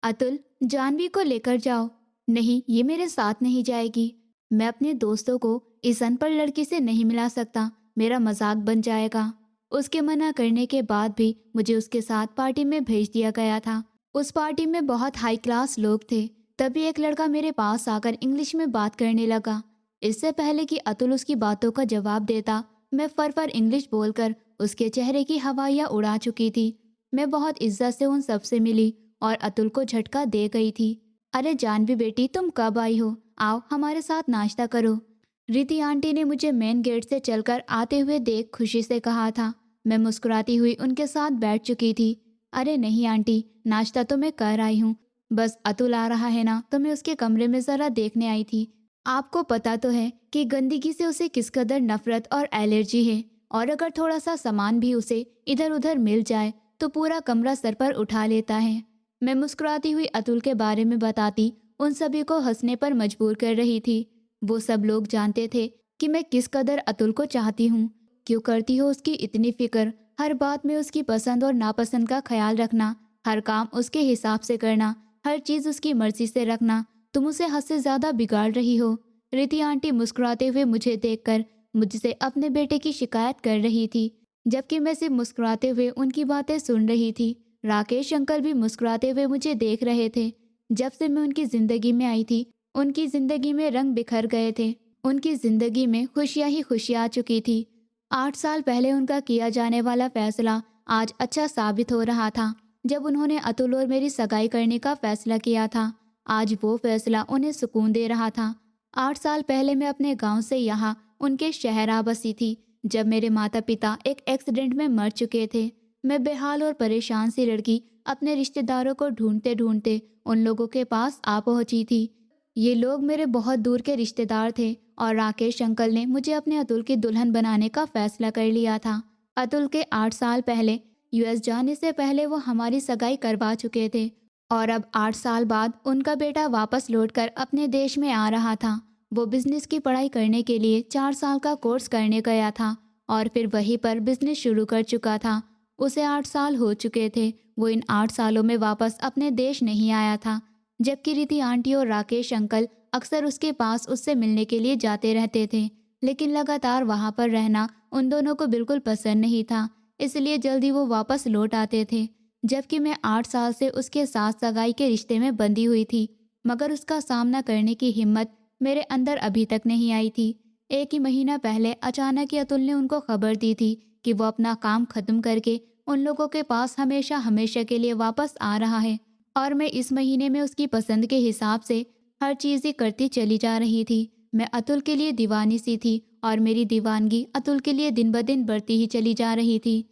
अतुल, जानवी को लेकर जाओ। नहीं, ये मेरे साथ नहीं जाएगी। मैं अपने दोस्तों को इस अनपढ़ लड़की से नहीं मिला सकता, मेरा मजाक बन जाएगा। उसके मना करने के बाद भी मुझे उसके साथ पार्टी में भेज दिया गया था। उस पार्टी में बहुत हाई क्लास लोग थे। तभी एक लड़का मेरे पास आकर इंग्लिश में बात करने लगा। इससे पहले कि अतुल उसकी बातों का जवाब देता, मैं फर इंग्लिश बोलकर उसके चेहरे की हवाइयाँ उड़ा चुकी थी। मैं बहुत इज्जत से उन सबसे मिली और अतुल को झटका दे गई थी। अरे जानवी बेटी, तुम कब आई हो? आओ हमारे साथ नाश्ता करो। रीति आंटी ने मुझे मेन गेट से चलकर आते हुए देख खुशी से कहा था। मैं मुस्कुराती हुई उनके साथ बैठ चुकी थी। अरे नहीं आंटी, नाश्ता तो मैं कर आई हूँ। बस अतुल आ रहा है ना, तो मैं उसके कमरे में ज़रा देखने आई थी। आपको पता तो है कि गंदगी से उसे किस कदर नफरत और एलर्जी है, और अगर थोड़ा सा सामान भी उसे इधर उधर मिल जाए तो पूरा कमरा सर पर उठा लेता है। मैं मुस्कुराती हुई अतुल के बारे में बताती उन सभी को हंसने पर मजबूर कर रही थी। वो सब लोग जानते थे कि मैं किस कदर अतुल को चाहती हूँ। क्यों करती हो उसकी इतनी फिक्र? हर बात में उसकी पसंद और नापसंद का ख्याल रखना, हर काम उसके हिसाब से करना, हर चीज़ उसकी मर्जी से रखना। तुम उसे हद से ज़्यादा बिगाड़ रही हो। रीति आंटी मुस्कुराते हुए मुझे देखकर मुझसे अपने बेटे की शिकायत कर रही थी, जबकि मैं सिर्फ मुस्कुराते हुए उनकी बातें सुन रही थी। राकेश अंकल भी मुस्कुराते हुए मुझे देख रहे थे। जब से मैं उनकी ज़िंदगी में आई थी, उनकी ज़िंदगी में रंग बिखर गए थे। उनकी ज़िंदगी में खुशियाँ ही खुशियाँ आ चुकी थी। 8 साल पहले उनका किया जाने वाला फैसला आज अच्छा साबित हो रहा था। जब उन्होंने अतुल और मेरी सगाई करने का फैसला किया था, आज वो फैसला उन्हें सुकून दे रहा था। 8 साल पहले मैं अपने गांव से यहाँ उनके शहर आ बसी थी, जब मेरे माता पिता एक एक्सीडेंट में मर चुके थे। मैं बेहाल और परेशान सी लड़की अपने रिश्तेदारों को ढूंढते ढूंढते उन लोगों के पास आ पहुंची थी। ये लोग मेरे बहुत दूर के रिश्तेदार थे और राकेश अंकल ने मुझे अपने अतुल की दुल्हन बनाने का फैसला कर लिया था। अतुल के 8 साल पहले यूएस जाने से पहले वो हमारी सगाई करवा चुके थे, और अब 8 साल बाद उनका बेटा वापस लौटकर अपने देश में आ रहा था। वो बिजनेस की पढ़ाई करने के लिए 4 साल का कोर्स करने गया था और फिर वहीं पर बिजनेस शुरू कर चुका था। उसे 8 साल हो चुके थे। वो इन 8 सालों में वापस अपने देश नहीं आया था, जबकि रीति आंटी और राकेश अंकल अक्सर उसके पास उससे मिलने के लिए जाते रहते थे। लेकिन लगातार वहाँ पर रहना उन दोनों को बिल्कुल पसंद नहीं था, इसलिए जल्दी वो वापस लौट आते थे। जबकि मैं 8 साल से उसके साथ सगाई के रिश्ते में बंधी हुई थी, मगर उसका सामना करने की हिम्मत मेरे अंदर अभी तक नहीं आई थी। एक ही महीना पहले अचानक ही अतुल ने उनको खबर दी थी कि वो अपना काम खत्म करके उन लोगों के पास हमेशा हमेशा के लिए वापस आ रहा है, और मैं इस महीने में उसकी पसंद के हिसाब से हर चीज़ ही करती चली जा रही थी। मैं अतुल के लिए दीवानी सी थी और मेरी दीवानगी अतुल के लिए दिन ब दिन बढ़ती ही चली जा रही थी।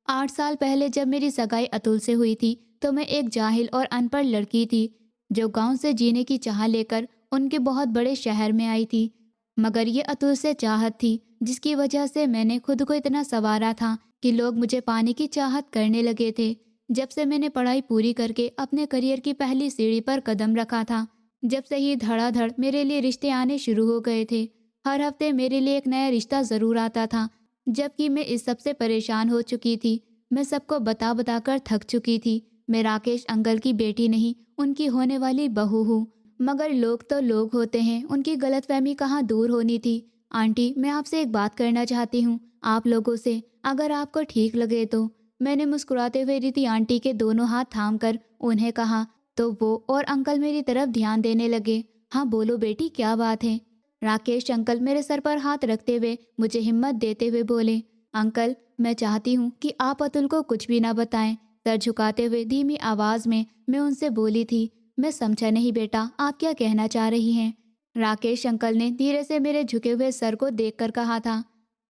8 साल पहले जब मेरी सगाई अतुल से हुई थी, तो मैं एक जाहिल और अनपढ़ लड़की थी जो गांव से जीने की चाह लेकर उनके बहुत बड़े शहर में आई थी। मगर ये अतुल से चाहत थी जिसकी वजह से मैंने खुद को इतना संवारा था कि लोग मुझे पाने की चाहत करने लगे थे। जब से मैंने पढ़ाई पूरी करके अपने करियर की पहली सीढ़ी पर कदम रखा था, जब से ही धड़ाधड़ मेरे लिए रिश्ते आने शुरू हो गए थे। हर हफ्ते मेरे लिए एक नया रिश्ता ज़रूर आता था, जबकि मैं इस सब से परेशान हो चुकी थी। मैं सबको बता बता कर थक चुकी थी। मैं राकेश अंकल की बेटी नहीं, उनकी होने वाली बहू हूँ। मगर लोग तो लोग होते हैं, उनकी गलतफहमी कहाँ दूर होनी थी। आंटी, मैं आपसे एक बात करना चाहती हूँ, आप लोगों से, अगर आपको ठीक लगे तो। मैंने मुस्कुराते हुए रीति आंटी के दोनों हाथ थाम कर उन्हें कहा, तो वो और अंकल मेरी तरफ ध्यान देने लगे। हाँ बोलो बेटी, क्या बात है? राकेश अंकल मेरे सर पर हाथ रखते हुए मुझे हिम्मत देते हुए बोले, अंकल, मैं चाहती हूँ कि आप अतुल को कुछ भी ना बताएं। सर झुकाते हुए धीमी आवाज में मैं उनसे बोली थी, मैं समझा नहीं बेटा, आप क्या कहना चाह रही हैं? राकेश अंकल ने धीरे से मेरे झुके हुए सर को देखकर कहा था,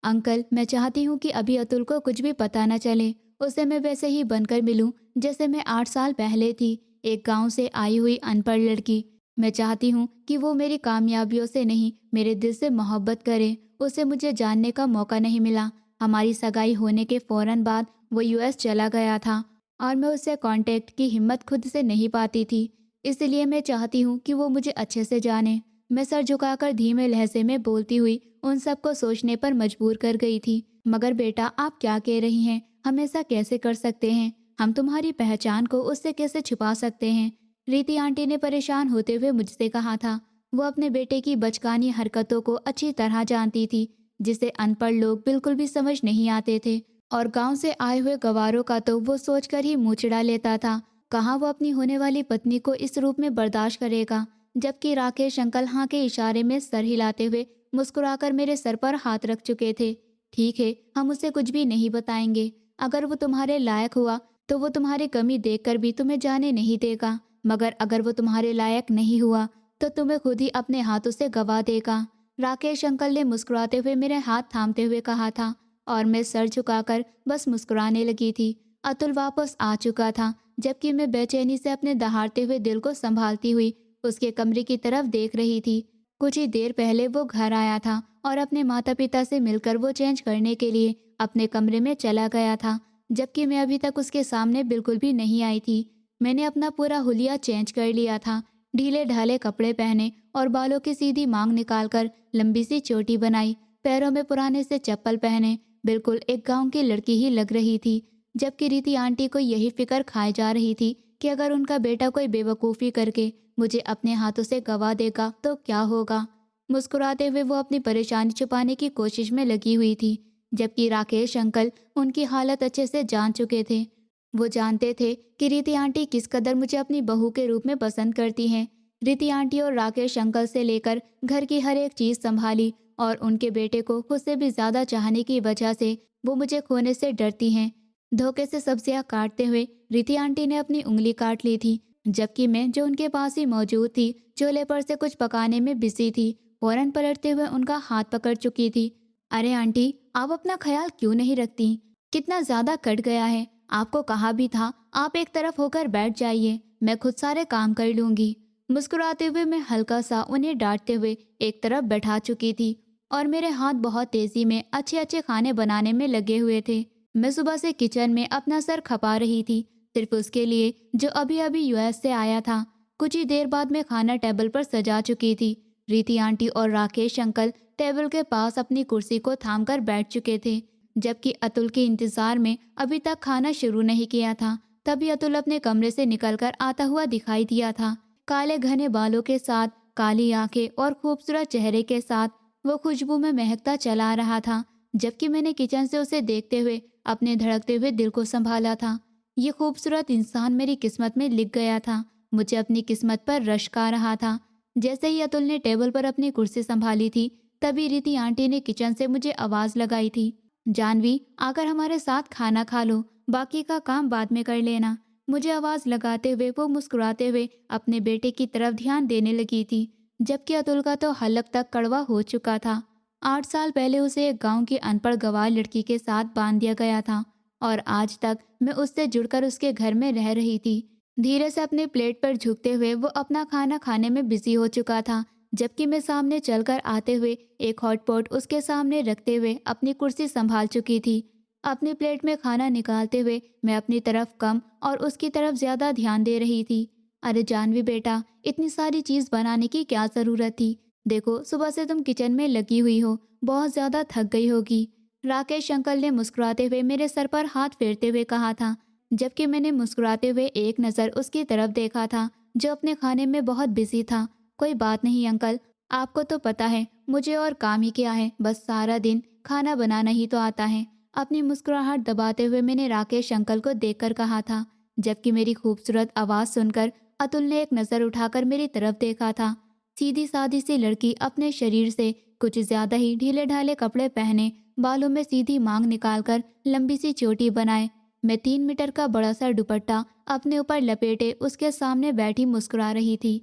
अंकल, मैं चाहती हूँ कि अभी अतुल को कुछ भी पता न चले। उसे मैं वैसे ही बनकर मिलूं जैसे मैं 8 साल पहले थी, एक गांव से आई हुई अनपढ़ लड़की। मैं चाहती हूँ कि वो मेरी कामयाबियों से नहीं, मेरे दिल से मोहब्बत करे। उसे मुझे जानने का मौका नहीं मिला। हमारी सगाई होने के फौरन बाद वो यूएस चला गया था और मैं उससे कांटेक्ट की हिम्मत खुद से नहीं पाती थी। इसलिए मैं चाहती हूँ कि वो मुझे अच्छे से जाने। मैं सर झुकाकर धीमे लहजे में बोलती हुई उन सबको सोचने पर मजबूर कर गई थी। मगर बेटा, आप क्या कह रही हैं? हम ऐसा कैसे कर सकते हैं? हम तुम्हारी पहचान को उससे कैसे छुपा सकते हैं? रीति आंटी ने परेशान होते हुए मुझसे कहा था। वो अपने बेटे की बचकानी हरकतों को अच्छी तरह जानती थी, जिसे अनपढ़ लोग बिल्कुल भी समझ नहीं आते थे। और गांव से आए हुए गवारों का तो वो सोचकर ही मुंह चिढ़ा लेता था। कहाँ वो अपनी होने वाली पत्नी को इस रूप में बर्दाश्त करेगा। जबकि राकेश अंकल हाँ के इशारे में सर हिलाते हुए मुस्कुराकर मेरे सर पर हाथ रख चुके थे। ठीक है, हम उसे कुछ भी नहीं बताएंगे। अगर वो तुम्हारे लायक हुआ तो वो तुम्हारी कमी देखकर भी तुम्हें जाने नहीं देगा, मगर अगर वो तुम्हारे लायक नहीं हुआ तो तुम्हें खुद ही अपने हाथों से गवा देगा। राकेश अंकल ने मुस्कुराते हुए मेरे हाथ थामते हुए कहा था और मैं सर झुकाकर बस मुस्कुराने लगी थी। अतुल वापस आ चुका था, जबकि मैं बेचैनी से अपने दहाड़ते हुए दिल को संभालती हुई उसके कमरे की तरफ देख रही थी। कुछ ही देर पहले वो घर आया था और अपने माता पिता से मिलकर वो चेंज करने के लिए अपने कमरे में चला गया था, जबकि मैं अभी तक उसके सामने बिल्कुल भी नहीं आई थी। मैंने अपना पूरा हुलिया चेंज कर लिया था, ढीले ढाले कपड़े पहने और बालों की सीधी मांग निकालकर लंबी सी चोटी बनाई, पैरों में पुराने से चप्पल पहने बिल्कुल एक गांव की लड़की ही लग रही थी। जबकि रीति आंटी को यही फिक्र खाई जा रही थी कि अगर उनका बेटा कोई बेवकूफ़ी करके मुझे अपने हाथों से गवा देगा तो क्या होगा। मुस्कुराते हुए वो अपनी परेशानी छुपाने की कोशिश में लगी हुई थी, जबकि राकेश अंकल उनकी हालत अच्छे से जान चुके थे। वो जानते थे कि रीति आंटी किस कदर मुझे अपनी बहू के रूप में पसंद करती हैं। रीति आंटी और राकेश अंकल से लेकर घर की हर एक चीज़ संभाली और उनके बेटे को खुद से भी ज़्यादा चाहने की वजह से वो मुझे खोने से डरती हैं। धोखे से सब्जियां काटते हुए रीति आंटी ने अपनी उंगली काट ली थी, जबकि मैं जो उनके पास ही मौजूद थी चूल्हे पर से कुछ पकाने में बिजी थी, फौरन पलटते हुए उनका हाथ पकड़ चुकी थी। अरे आंटी, आप अपना ख्याल क्यों नहीं रखती? कितना ज्यादा कट गया है। आपको कहा भी था आप एक तरफ होकर बैठ जाइए, मैं खुद सारे काम कर लूंगी। मुस्कुराते हुए मैं हल्का सा उन्हें डांटते हुए एक तरफ बैठा चुकी थी और मेरे हाथ बहुत तेजी में अच्छे अच्छे खाने बनाने में लगे हुए थे। मैं सुबह से किचन में अपना सर खपा रही थी, सिर्फ उसके लिए जो अभी अभी यूएस से आया था। कुछ ही देर बाद मैं खाना टेबल पर सजा चुकी थी। रीति आंटी और राकेश अंकल टेबल के पास अपनी कुर्सी को थामकर बैठ चुके थे, जबकि अतुल के इंतजार में अभी तक खाना शुरू नहीं किया था। तभी अतुल अपने कमरे से निकलकर आता हुआ दिखाई दिया था। काले घने बालों के साथ, काली आंखें और खूबसूरत चेहरे के साथ वो खुशबू में महकता चला आ रहा था। जबकि मैंने किचन से उसे देखते हुए अपने धड़कते हुए दिल को संभाला था। ये खूबसूरत इंसान मेरी किस्मत में लिख गया था, मुझे अपनी किस्मत पर रश्क आ रहा था। जैसे ही अतुल ने टेबल पर अपनी कुर्सी संभाली थी, तभी रीति आंटी ने किचन से मुझे आवाज़ लगाई थी, जानवी आकर हमारे साथ खाना खा लो, बाकी का काम बाद में कर लेना। मुझे आवाज़ लगाते हुए वो मुस्कुराते हुए अपने बेटे की तरफ ध्यान देने लगी थी, जबकि अतुल का तो हलक तक कड़वा हो चुका था। 8 साल पहले उसे एक गांव की अनपढ़ गंवार लड़की के साथ बांध दिया गया था और आज तक मैं उससे जुड़कर उसके घर में रह रही थी। धीरे से अपने प्लेट पर झुकते हुए वो अपना खाना खाने में बिजी हो चुका था, जबकि मैं सामने चलकर आते हुए एक हॉटपॉट उसके सामने रखते हुए अपनी कुर्सी संभाल चुकी थी। अपनी प्लेट में खाना निकालते हुए मैं अपनी तरफ कम और उसकी तरफ ज्यादा ध्यान दे रही थी। अरे जानवी बेटा, इतनी सारी चीज बनाने की क्या जरूरत थी? देखो सुबह से तुम किचन में लगी हुई हो, बहुत ज्यादा थक गई होगी। राकेश अंकल ने मुस्कुराते हुए मेरे सर पर हाथ फेरते हुए कहा था, जबकि मैंने मुस्कुराते हुए एक नज़र उसकी तरफ देखा था जो अपने खाने में बहुत बिजी था। कोई बात नहीं अंकल, आपको तो पता है मुझे और काम ही क्या है, बस सारा दिन खाना बनाना ही तो आता है। अपनी मुस्कुराहट दबाते हुए मैंने राकेश अंकल को देखकर कहा था, जबकि मेरी खूबसूरत आवाज़ सुनकर अतुल ने एक नज़र उठाकर मेरी तरफ देखा था। सीधी सादी सी लड़की अपने शरीर से कुछ ज्यादा ही ढीले ढाले कपड़े पहने, बालों में सीधी मांग निकालकर लंबी सी चोटी बनाए, मैं 3 मीटर का बड़ा सा दुपट्टा अपने ऊपर लपेटे उसके सामने बैठी मुस्कुरा रही थी।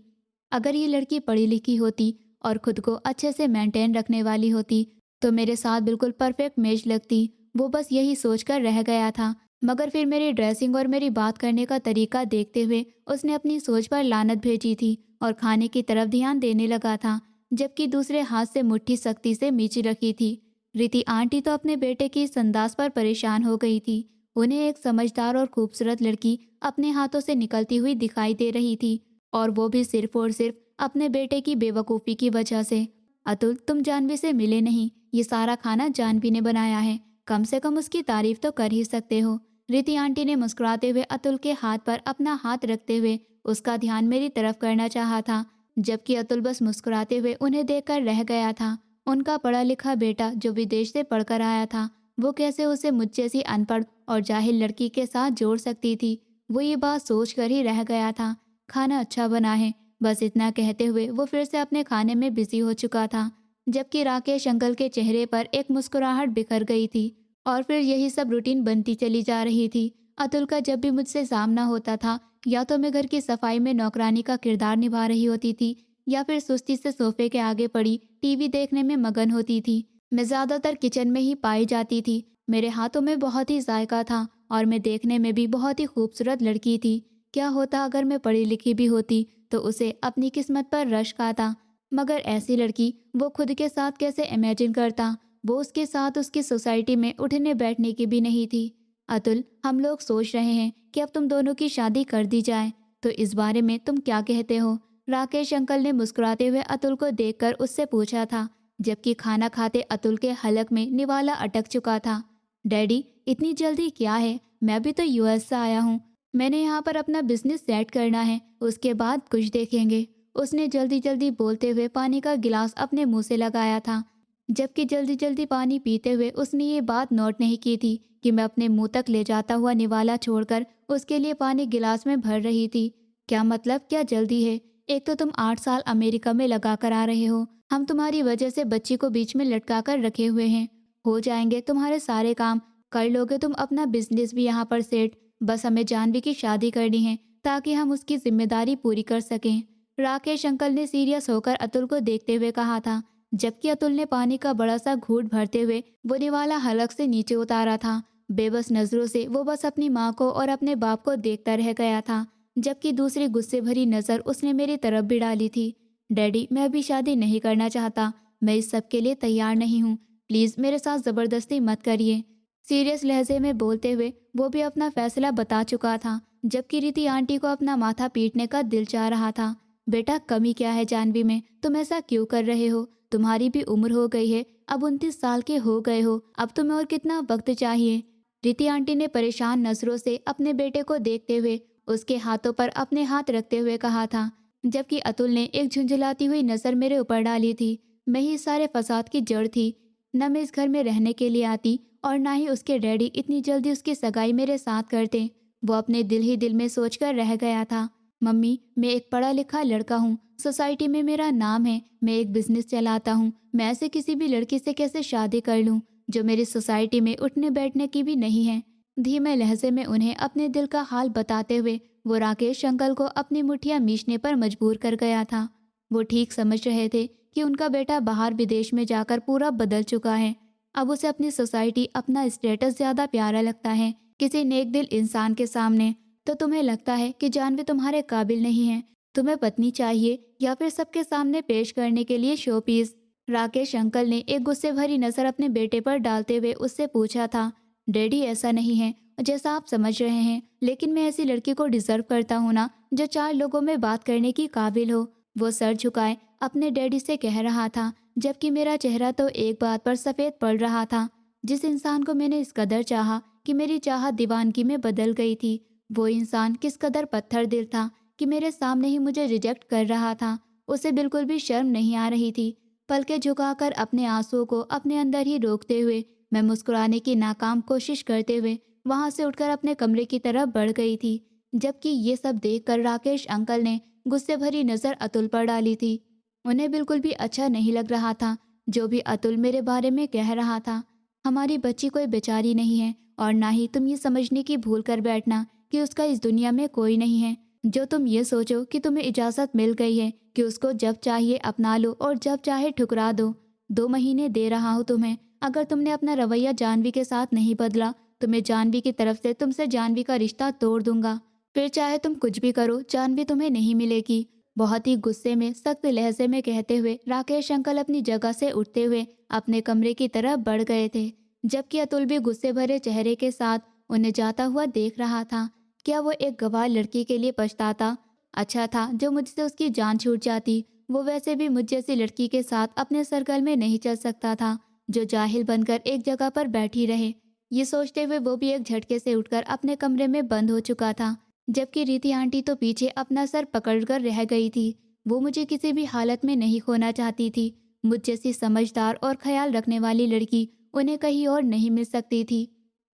अगर ये लड़की पढ़ी लिखी होती और खुद को अच्छे से मेंटेन रखने वाली होती तो मेरे साथ बिल्कुल परफेक्ट मैच लगती। वो बस यही सोचकर रह गया था, मगर फिर मेरी ड्रेसिंग और मेरी बात करने का तरीका देखते हुए उसने अपनी सोच पर लानत भेजी थी और खाने की तरफ ध्यान देने लगा था, जबकि दूसरे हाथ से मुट्ठी सख्ती से मीची रखी थी। रीति आंटी तो अपने बेटे की इस अंदाज पर परेशान हो गई थी। उन्हें एक समझदार और खूबसूरत लड़की अपने हाथों से निकलती हुई दिखाई दे रही थी, और वो भी सिर्फ और सिर्फ अपने बेटे की बेवकूफ़ी की वजह से। अतुल, तुम जानवी से मिले नहीं, ये सारा खाना जानवी ने बनाया है, कम से कम उसकी तारीफ तो कर ही सकते हो। रीति आंटी ने मुस्कुराते हुए अतुल के हाथ पर अपना हाथ रखते हुए उसका ध्यान मेरी तरफ करना चाहा था, जबकि अतुल बस मुस्कुराते हुए उन्हें देखकर रह गया था। उनका पढ़ा लिखा बेटा जो विदेश से पढ़कर आया था, वो कैसे उसे मुझ जैसी अनपढ़ और जाहिल लड़की के साथ जोड़ सकती थी, वो ये बात सोच कर ही रह गया था। खाना अच्छा बना है, बस इतना कहते हुए वो फिर से अपने खाने में बिजी हो चुका था, जबकि राकेश अंकल के चेहरे पर एक मुस्कुराहट बिखर गई थी। और फिर यही सब रूटीन बनती चली जा रही थी। अतुल का जब भी मुझसे सामना होता था, या तो मैं घर की सफाई में नौकरानी का किरदार निभा रही होती थी, या फिर सुस्ती से सोफे के आगे पड़ी टीवी देखने में मगन होती थी। मैं ज़्यादातर किचन में ही पाई जाती थी। मेरे हाथों में बहुत ही जायका था और मैं देखने में भी बहुत ही खूबसूरत लड़की थी। क्या होता अगर मैं पढ़ी लिखी भी होती तो उसे अपनी किस्मत पर रश्क आता। मगर ऐसी लड़की वो खुद के साथ कैसे इमेजिन करता। वो उसके साथ उसकी सोसाइटी में उठने बैठने की भी नहीं थी। अतुल, हम लोग सोच रहे हैं कि अब तुम दोनों की शादी कर दी जाए, तो इस बारे में तुम क्या कहते हो? राकेश अंकल ने मुस्कुराते हुए अतुल को देखकर उससे पूछा था, जबकि खाना खाते अतुल के हलक में निवाला अटक चुका था। डैडी, इतनी जल्दी क्या है? मैं भी तो यूएस से आया हूँ। मैंने यहाँ पर अपना बिजनेस सेट करना है, उसके बाद कुछ देखेंगे। उसने जल्दी जल्दी बोलते हुए पानी का गिलास अपने मुंह से लगाया था, जबकि जल्दी जल्दी पानी पीते हुए उसने ये बात नोट नहीं की थी कि मैं अपने मुंह तक ले जाता हुआ निवाला छोड़कर उसके लिए पानी गिलास में भर रही थी। क्या मतलब, क्या जल्दी है? एक तो तुम 8 साल अमेरिका में लगा कर आ रहे हो, हम तुम्हारी वजह से बच्ची को बीच में लटका कर रखे हुए हैं। हो जाएंगे तुम्हारे सारे काम, कर लोगे तुम अपना बिजनेस भी यहाँ पर सेट। बस हमें जानवी की शादी करनी है ताकि हम उसकी जिम्मेदारी पूरी कर सकें। राकेश अंकल ने सीरियस होकर अतुल को देखते हुए कहा था, जबकि अतुल ने पानी का बड़ा सा घूंट भरते हुए वो निवाला हलक से नीचे उतारा था। बेबस नजरों से वो बस अपनी माँ को और अपने बाप को देखता रह गया था, जबकि दूसरी गुस्से भरी नजर उसने मेरी तरफ भी डाली थी। डैडी, मैं अभी शादी नहीं करना चाहता, मैं इस सब के लिए तैयार नहीं हूँ। प्लीज मेरे साथ जबरदस्ती मत करिए। सीरियस लहजे में बोलते हुए वो भी अपना फैसला बता चुका था, जबकि रीति आंटी को अपना माथा पीटने का दिल चाह रहा था। बेटा, कमी क्या है जानवी में? तुम ऐसा क्यों कर रहे हो? तुम्हारी भी उम्र हो गई है, अब 29 साल के हो गए हो, अब तुम्हें और कितना वक्त चाहिए? रीति आंटी ने परेशान नजरों से अपने बेटे को देखते हुए उसके हाथों पर अपने हाथ रखते हुए कहा था, जबकि अतुल ने एक झुंझलाती हुई नजर मेरे ऊपर डाली थी। मैं ही सारे फसाद की जड़ थी। न मैं इस घर में रहने के लिए आती, और ना ही उसके डैडी इतनी जल्दी उसकी सगाई मेरे साथ करते। वो अपने दिल ही दिल में सोचकर रह गया था, मम्मी, मैं एक पढ़ा लिखा लड़का हूँ, सोसाइटी में मेरा नाम है, मैं एक बिजनेस चलाता हूँ, मैं ऐसे किसी भी लड़की से कैसे शादी कर लूँ जो मेरी सोसाइटी में उठने बैठने की भी नहीं है। धीमे लहजे में उन्हें अपने दिल का हाल बताते हुए वो राकेश अंकल को अपनी मुठ्ठियां मीचने पर मजबूर कर गया था। वो ठीक समझ रहे थे कि उनका बेटा बाहर विदेश में जाकर पूरा बदल चुका है। अब उसे अपनी सोसाइटी, अपना स्टेटस ज्यादा प्यारा लगता है किसी नेक दिल इंसान के सामने। तो तुम्हें लगता है कि जानवी तुम्हारे काबिल नहीं है, तुम्हें पत्नी चाहिए या फिर सबके सामने पेश करने के लिए शो पीस? राकेश अंकल ने एक गुस्से भरी नजर अपने बेटे पर डालते हुए उससे पूछा था, डैडी, ऐसा नहीं है जैसा आप समझ रहे हैं, लेकिन मैं ऐसी लड़की को डिजर्व करता हूँ ना, जो 4 लोगों में बात करने की काबिल हो। वो सर झुकाए अपने डैडी से कह रहा था, जबकि मेरा चेहरा तो एक बात पर सफेद पड़ रहा था। जिस इंसान को मैंने इस कदर चाहा कि मेरी चाहत दीवानगी में बदल गई थी, वो इंसान किस कदर पत्थर दिल था कि मेरे सामने ही मुझे रिजेक्ट कर रहा था। उसे बिल्कुल भी शर्म नहीं आ रही थी। पलके झुकाकर अपने आंसुओं को अपने अंदर ही रोकते हुए मैं मुस्कुराने की नाकाम कोशिश करते हुए वहां से उठकर अपने कमरे की तरफ बढ़ गई थी, जबकि ये सब देखकर राकेश अंकल ने गुस्से भरी नजर अतुल पर डाली थी। उन्हें बिल्कुल भी अच्छा नहीं लग रहा था जो भी अतुल मेरे बारे में कह रहा था। हमारी बच्ची कोई बेचारी नहीं है, और ना ही तुम ये समझने की भूल कर बैठना कि उसका इस दुनिया में कोई नहीं है। जो तुम ये सोचो कि तुम्हें इजाज़त मिल गई है कि उसको जब चाहिए अपना लो और जब चाहे ठुकरा दो। 2 महीने दे रहा हूँ तुम्हें, अगर तुमने अपना रवैया जानवी के साथ नहीं बदला तो मैं जानवी की तरफ से तुमसे जानवी का रिश्ता तोड़ दूंगा। फिर चाहे तुम कुछ भी करो, जानवी तुम्हें नहीं मिलेगी। बहुत ही गुस्से में सख्त लहजे में कहते हुए राकेश अंकल अपनी जगह से उठते हुए अपने कमरे की तरफ बढ़ गए थे, जबकि अतुल भी गुस्से भरे चेहरे के साथ उन्हें जाता हुआ देख रहा था। क्या वो एक गवार लड़की के लिए पछताता? अच्छा था जो मुझसे उसकी जान छूट जाती। वो वैसे भी मुझ जैसी लड़की के साथ अपने सर्कल में नहीं चल सकता था, जो जाहिल बनकर एक जगह पर बैठी रहे। ये सोचते हुए वो भी एक झटके से उठकर अपने कमरे में बंद हो चुका था, जबकि रीति आंटी तो पीछे अपना सर पकड़कर रह गई थी। वो मुझे किसी भी हालत में नहीं खोना चाहती थी। मुझ जैसी समझदार और ख्याल रखने वाली लड़की उन्हें कहीं और नहीं मिल सकती थी।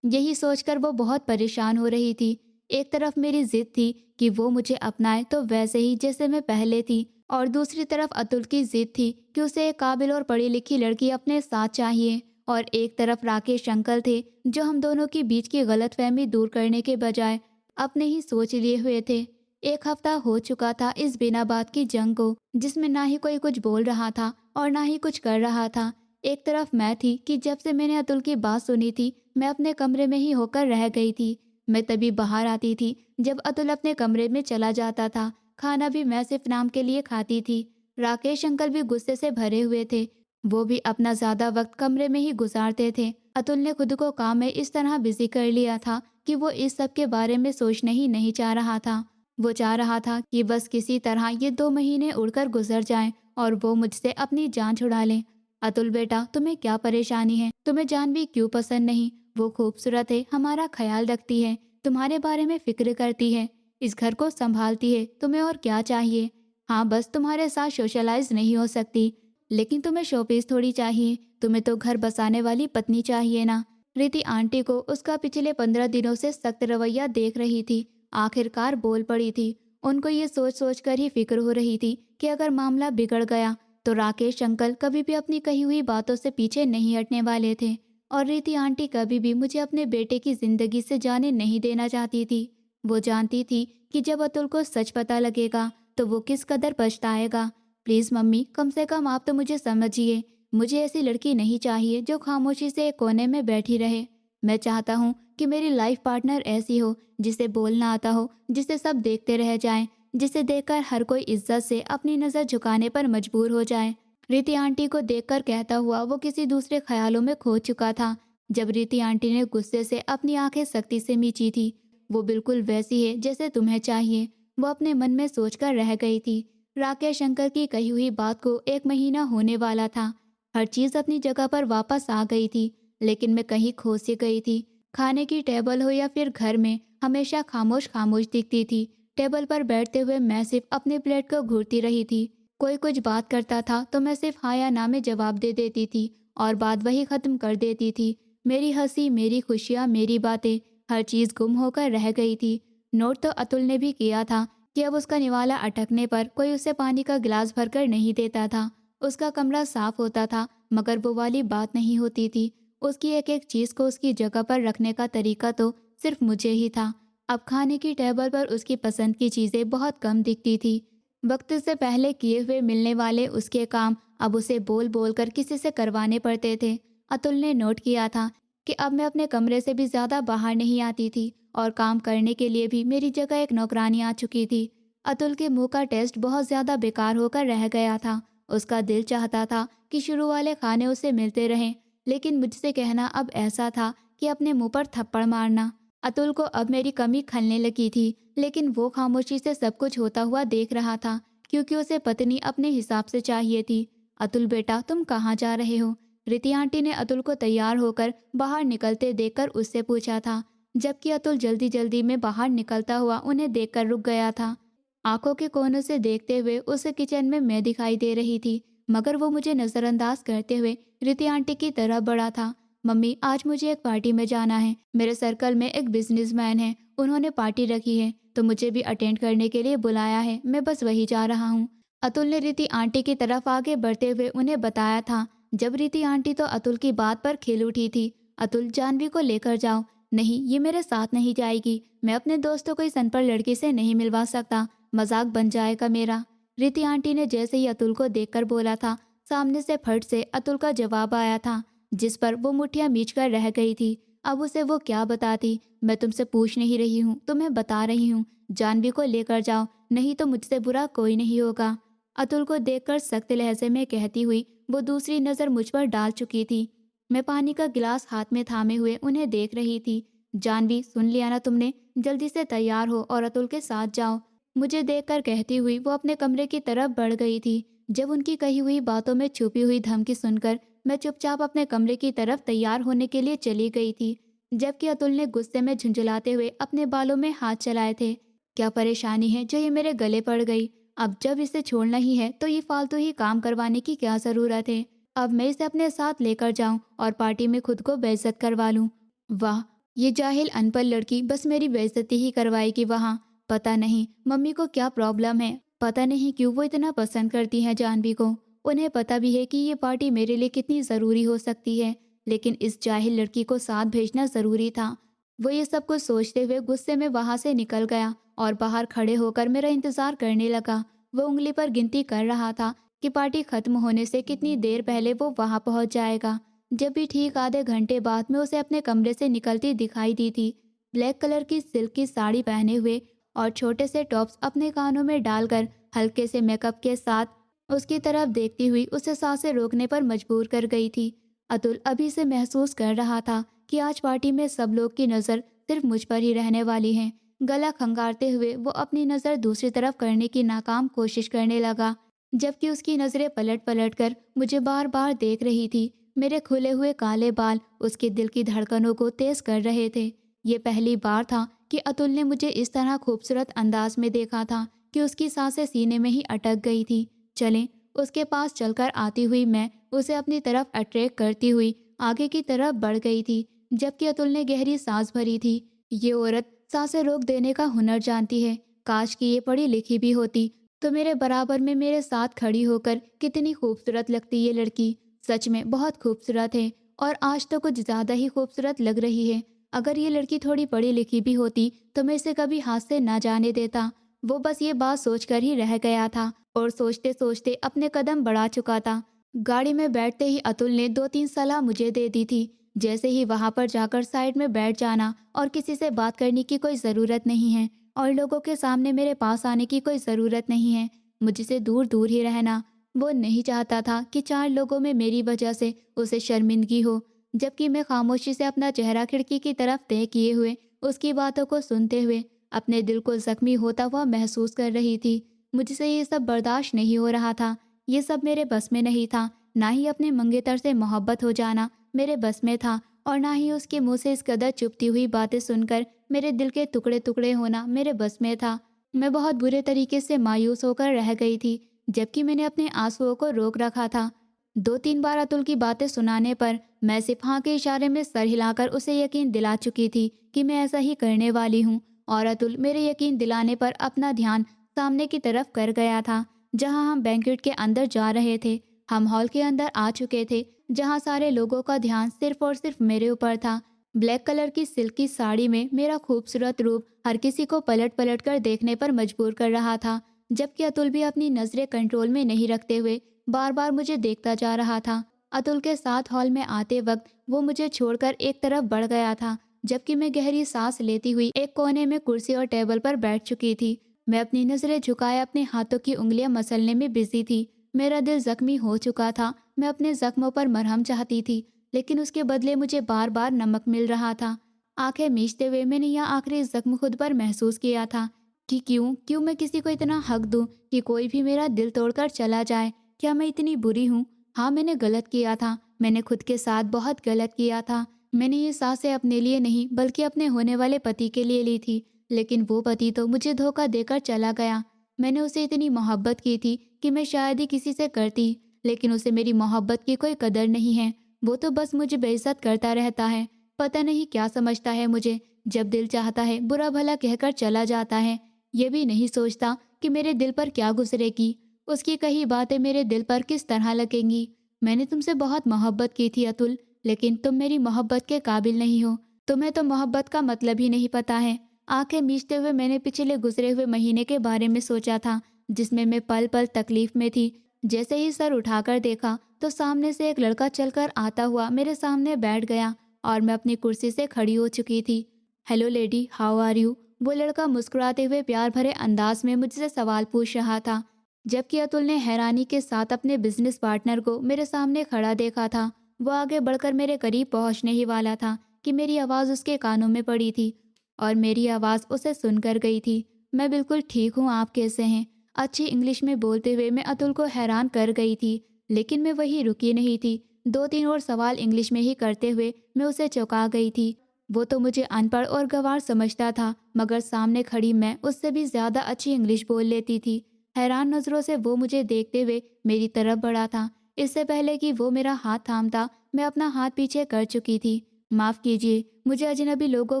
यही सोचकर वो बहुत परेशान हो रही थी। एक तरफ मेरी जिद थी कि वो मुझे अपनाए तो वैसे ही जैसे मैं पहले थी, और दूसरी तरफ अतुल की जिद थी कि उसे एक काबिल और पढ़ी लिखी लड़की अपने साथ चाहिए। और एक तरफ राकेश अंकल थे, जो हम दोनों के बीच की गलतफहमी दूर करने के बजाय अपने ही सोच लिए हुए थे। एक हफ्ता हो चुका था इस बिना बात की जंग को, जिसमें ना ही कोई कुछ बोल रहा था और ना ही कुछ कर रहा था। एक तरफ मैं थी कि जब से मैंने अतुल की बात सुनी थी, मैं अपने कमरे में ही होकर रह गई थी। मैं तभी बाहर आती थी जब अतुल अपने कमरे में चला जाता था। खाना भी मैं सिर्फ नाम के लिए खाती थी। राकेश अंकल भी गुस्से से भरे हुए थे। वो भी अपना ज्यादा वक्त कमरे में ही गुजारते थे। अतुल ने खुद को काम में इस तरह बिजी कर लिया था कि वो इस सब के बारे में सोचना ही नहीं चाह रहा था। वो चाह रहा था कि बस किसी तरह ये 2 महीने उड़कर गुजर जाएं और वो मुझसे अपनी जान छुड़ा लें। अतुल बेटा, तुम्हें क्या परेशानी है? तुम्हें जानवी क्यों पसंद नहीं? वो खूबसूरत है, हमारा ख्याल रखती है, तुम्हारे बारे में फिक्र करती है, इस घर को संभालती है, तुम्हें और क्या चाहिए? हाँ, बस तुम्हारे साथ सोशलाइज नहीं हो सकती, लेकिन तुम्हें शोपीस थोड़ी चाहिए, तुम्हें तो घर बसाने वाली पत्नी चाहिए ना। रीति आंटी को उसका पिछले 15 दिनों से सख्त रवैया देख रही थी। आखिरकार बोल पड़ी थी। उनको ये सोच सोच कर ही फिक्र हो रही थी कि अगर मामला बिगड़ गया तो राकेश अंकल कभी भी अपनी कही हुई बातों से पीछे नहीं हटने वाले थे, और रीति आंटी कभी भी मुझे अपने बेटे की जिंदगी से जाने नहीं देना चाहती थी। वो जानती थी कि जब अतुल को सच पता लगेगा तो वो किस कदर पछताएगा। प्लीज मम्मी, कम से कम आप तो मुझे समझिए। मुझे ऐसी लड़की नहीं चाहिए जो खामोशी से एक कोने में बैठी रहे। मैं चाहता हूँ कि मेरी लाइफ पार्टनर ऐसी हो जिसे बोलना आता हो, जिसे सब देखते रह जाएं, जिसे देखकर हर कोई इज्जत से अपनी नज़र झुकाने पर मजबूर हो जाए। रीति आंटी को देखकर कहता हुआ वो किसी दूसरे ख्यालों में खो चुका था। जब रीति आंटी ने गुस्से से अपनी आंखें सख्ती से मींची थी, वो बिल्कुल वैसी है जैसे तुम्हें चाहिए, वो अपने मन में सोचकर रह गई थी। राकेश अंकल की कही हुई बात को 1 महीना होने वाला था। हर चीज़ अपनी जगह पर वापस आ गई थी, लेकिन मैं कहीं खो सी गई थी। खाने की टेबल हो या फिर घर में, हमेशा खामोश खामोश दिखती थी। टेबल पर बैठते हुए मैं सिर्फ अपनी प्लेट को घूरती रही थी। कोई कुछ बात करता था तो मैं सिर्फ हाँ या ना में जवाब दे देती थी और बात वही खत्म कर देती थी। मेरी हंसी, मेरी खुशियाँ, मेरी बातें, हर चीज़ गुम होकर रह गई थी। नोट तो अतुल ने भी किया था कि अब उसका निवाला अटकने पर कोई उसे पानी का गिलास भरकर नहीं देता था। उसका कमरा साफ होता था, मगर वो वाली बात नहीं होती थी। उसकी एक एक चीज़ को उसकी जगह पर रखने का तरीका तो सिर्फ मुझे ही था। अब खाने की टेबल पर उसकी पसंद की चीज़ें बहुत कम दिखती थी। वक्त से पहले किए हुए मिलने वाले उसके काम अब उसे बोल बोल कर किसी से करवाने पड़ते थे। अतुल ने नोट किया था कि अब मैं अपने कमरे से भी ज़्यादा बाहर नहीं आती थी, और काम करने के लिए भी मेरी जगह एक नौकरानी आ चुकी थी। अतुल के मुंह का टेस्ट बहुत ज़्यादा बेकार होकर रह गया था। उसका दिल चाहता था कि शुरू वाले खाने उसे मिलते रहें, लेकिन मुझसे कहना अब ऐसा था कि अपने मुंह पर थप्पड़ मारना। अतुल को अब मेरी कमी खलने लगी थी, लेकिन वो खामोशी से सब कुछ होता हुआ देख रहा था, क्योंकि उसे पत्नी अपने हिसाब से चाहिए थी। अतुल बेटा, तुम कहाँ जा रहे हो? रीति आंटी ने अतुल को तैयार होकर बाहर निकलते देखकर उससे पूछा था, जबकि अतुल जल्दी जल्दी में बाहर निकलता हुआ उन्हें देखकर रुक गया था। आंखों के कोनों से देखते हुए उसे किचन में मैं दिखाई दे रही थी, मगर वो मुझे नज़रअंदाज करते हुए रीति आंटी की तरफ बढ़ा था। मम्मी, आज मुझे एक पार्टी में जाना है। मेरे सर्कल में एक बिजनेसमैन है, उन्होंने पार्टी रखी है तो मुझे भी अटेंड करने के लिए बुलाया है। मैं बस वही जा रहा हूँ। अतुल ने रीति आंटी की तरफ आगे बढ़ते हुए उन्हें बताया था। जब रीति आंटी तो अतुल की बात पर खिल उठी थी। अतुल, जानवी को लेकर जाओ। नहीं, ये मेरे साथ नहीं जाएगी। मैं अपने दोस्तों को इस अनपढ़ लड़की से नहीं मिलवा सकता, मजाक बन जाएगा मेरा। रीति आंटी ने जैसे ही अतुल को देखकर बोला था, सामने से फट से अतुल का जवाब आया था, जिस पर वो मुठ्ठियां मींच कर रह गई थी। अब उसे वो क्या बताती? मैं तुमसे पूछ नहीं रही हूँ, तुम्हें बता रही हूँ। जानवी को लेकर जाओ, नहीं तो मुझसे बुरा कोई नहीं होगा। अतुल को देखकर सख्त लहजे में कहती हुई वो दूसरी नज़र मुझ पर डाल चुकी थी। मैं पानी का गिलास हाथ में थामे हुए उन्हें देख रही थी। जानवी, सुन लिया ना तुमने? जल्दी से तैयार हो और अतुल के साथ जाओ। मुझे देखकर कहती हुई वो अपने कमरे की तरफ बढ़ गई थी। जब उनकी कही हुई बातों में छुपी हुई धमकी सुनकर मैं चुपचाप अपने कमरे की तरफ तैयार होने के लिए चली गई थी, जबकि अतुल ने गुस्से में झुंझुलाते हुए अपने बालों में हाथ चलाए थे। क्या परेशानी है जो ये मेरे गले पड़ गई। अब जब इसे छोड़ना ही है तो ये फालतू ही काम करवाने की क्या ज़रूरत है। अब मैं इसे अपने साथ लेकर जाऊं और पार्टी में खुद को बेइज्जत करवा लूं। वाह, ये जाहिल अनपढ़ लड़की बस मेरी बेइज्जती ही करवाएगी वहाँ। पता नहीं मम्मी को क्या प्रॉब्लम है, पता नहीं क्यों वो इतना पसंद करती हैं जानवी को। उन्हें पता भी है कि ये पार्टी मेरे लिए कितनी ज़रूरी हो सकती है, लेकिन इस जाहिल लड़की को साथ भेजना ज़रूरी था। वो ये सब कुछ सोचते हुए गुस्से में वहाँ से निकल गया और बाहर खड़े होकर मेरा इंतज़ार करने लगा। वो उंगली पर गिनती कर रहा था कि पार्टी खत्म होने से कितनी देर पहले वो वहाँ पहुँच जाएगा। जब भी ठीक आधे घंटे बाद मैं उसे अपने कमरे से निकलती दिखाई दी थी, ब्लैक कलर की सिल्क की साड़ी पहने हुए और छोटे से टॉप्स अपने कानों में डालकर हल्के से मेकअप के साथ उसकी तरफ देखती हुई उसे सांसें रोकने पर मजबूर कर गई थी। अतुल अभी से महसूस कर रहा था कि आज पार्टी में सब लोग की नज़र सिर्फ मुझ पर ही रहने वाली है। गला खंगारते हुए वो अपनी नज़र दूसरी तरफ करने की नाकाम कोशिश करने लगा, जबकि उसकी नज़रें पलट पलट कर मुझे बार बार देख रही थी। मेरे खुले हुए काले बाल उसके दिल की धड़कनों को तेज कर रहे थे। ये पहली बार था कि अतुल ने मुझे इस तरह खूबसूरत अंदाज में देखा था कि उसकी सांसें सीने में ही अटक गई थी। चलें, उसके पास चलकर आती हुई मैं उसे अपनी तरफ अट्रैक्ट करती हुई आगे की तरफ बढ़ गई थी, जबकि अतुल ने गहरी सांस भरी थी। ये औरत सांसें रोक देने का हुनर जानती है। काश कि ये पढ़ी लिखी भी होती तो मेरे बराबर में मेरे साथ खड़ी होकर कितनी खूबसूरत लगती ये लड़की। सच में बहुत खूबसूरत है और आज तो कुछ ज़्यादा ही खूबसूरत लग रही है। अगर ये लड़की थोड़ी पढ़ी लिखी भी होती तो मैं इसे कभी हाथ से ना जाने देता। वो बस ये बात सोचकर ही रह गया था और सोचते सोचते अपने कदम बढ़ा चुका था। गाड़ी में बैठते ही अतुल ने 2-3 सलाह मुझे दे दी थी, जैसे ही वहां पर जाकर साइड में बैठ जाना और किसी से बात करने की कोई ज़रूरत नहीं है और लोगों के सामने मेरे पास आने की कोई ज़रूरत नहीं है, मुझसे दूर दूर ही रहना। वो नहीं चाहता था कि 4 लोगों में मेरी वजह से उसे शर्मिंदगी हो, जबकि मैं खामोशी से अपना चेहरा खिड़की की तरफ तय किए हुए उसकी बातों को सुनते हुए अपने दिल को जख्मी होता हुआ महसूस कर रही थी। मुझसे ये सब बर्दाश्त नहीं हो रहा था। ये सब मेरे बस में नहीं था। ना ही अपने मंगेतर से मोहब्बत हो जाना मेरे बस में था और ना ही उसके मुंह से इस कदर चुभती हुई बातें सुनकर मेरे दिल के टुकड़े टुकड़े होना मेरे बस में था। मैं बहुत बुरे तरीके से मायूस होकर रह गई थी, जबकि मैंने अपने आंसुओं को रोक रखा था। 2-3 बार अतुल की बातें सुनाने पर मैं सिर्फ हाँ के इशारे में सर हिलाकर उसे यकीन दिला चुकी थी कि मैं ऐसा ही करने वाली हूँ और अतुल मेरे यकीन दिलाने पर अपना ध्यान सामने की तरफ कर गया था, जहाँ हम बैंक्वेट के अंदर जा रहे थे। हम हॉल के अंदर आ चुके थे, जहाँ सारे लोगों का ध्यान सिर्फ और सिर्फ मेरे ऊपर था। ब्लैक कलर की सिल्क की साड़ी में मेरा खूबसूरत रूप हर किसी को पलट पलट कर देखने पर मजबूर कर रहा था, जबकि अतुल भी अपनी नज़रें कंट्रोल में नहीं रखते हुए बार बार मुझे देखता जा रहा था। अतुल के साथ हॉल में आते वक्त वो मुझे छोड़कर एक तरफ बढ़ गया था, जबकि मैं गहरी सांस लेती हुई एक कोने में कुर्सी और टेबल पर बैठ चुकी थी। मैं अपनी नज़रें झुकाए अपने हाथों की उंगलियां मसलने में बिजी थी। मेरा दिल जख्मी हो चुका था। मैं अपने जख्मों पर मरहम चाहती थी, लेकिन उसके बदले मुझे बार बार नमक मिल रहा था। आंखें मीचते हुए मैंने यह आखिरी जख्म खुद पर महसूस किया था कि क्यों क्यों मैं किसी को इतना हक दूं कि कोई भी मेरा दिल तोड़कर चला जाए। क्या मैं इतनी बुरी हूँ? हाँ, मैंने गलत किया था। मैंने खुद के साथ बहुत गलत किया था। मैंने ये सांसें अपने लिए नहीं बल्कि अपने होने वाले पति के लिए ली थी, लेकिन वो पति तो मुझे धोखा देकर चला गया। मैंने उसे इतनी मोहब्बत की थी कि मैं शायद ही किसी से करती, लेकिन उसे मेरी मोहब्बत की कोई कदर नहीं है। वो तो बस मुझे बेइज्जत करता रहता है। पता नहीं क्या समझता है मुझे। जब दिल चाहता है बुरा भला कहकर चला जाता है। ये भी नहीं सोचता कि मेरे दिल पर क्या गुजरेगी, उसकी कही बातें मेरे दिल पर किस तरह लगेंगी। मैंने तुमसे बहुत मोहब्बत की थी अतुल, लेकिन तुम मेरी मोहब्बत के काबिल नहीं हो। तुम्हें तो मोहब्बत का मतलब ही नहीं पता है। आंखें मीचते हुए मैंने पिछले गुजरे हुए महीने के बारे में सोचा था, जिसमें मैं पल पल तकलीफ में थी। जैसे ही सर उठाकर देखा तो सामने से एक लड़का चलकर आता हुआ मेरे सामने बैठ गया और मैं अपनी कुर्सी से खड़ी हो चुकी थी। Hello lady, how are you? वो लड़का मुस्कुराते हुए प्यार भरे अंदाज में मुझसे सवाल पूछ रहा था, जबकि अतुल ने हैरानी के साथ अपने बिजनेस पार्टनर को मेरे सामने खड़ा देखा था। वो आगे बढ़कर मेरे करीब पहुंचने ही वाला था कि मेरी आवाज़ उसके कानों में पड़ी थी और मेरी आवाज़ उसे सुनकर गई थी। मैं बिल्कुल ठीक हूँ, आप कैसे हैं? अच्छी इंग्लिश में बोलते हुए मैं अतुल को हैरान कर गई थी, लेकिन मैं वही रुकी नहीं थी। 2-3 और सवाल इंग्लिश में ही करते हुए मैं उसे चौंका गई थी। वो तो मुझे अनपढ़ और गंवार समझता था, मगर सामने खड़ी मैं उससे भी ज़्यादा अच्छी इंग्लिश बोल लेती थी। हैरान नज़रों से वो मुझे देखते हुए मेरी तरफ बढ़ा था। इससे पहले कि वो मेरा हाथ थामता, मैं अपना हाथ पीछे कर चुकी थी। माफ़ कीजिए, मुझे अजनबी लोगों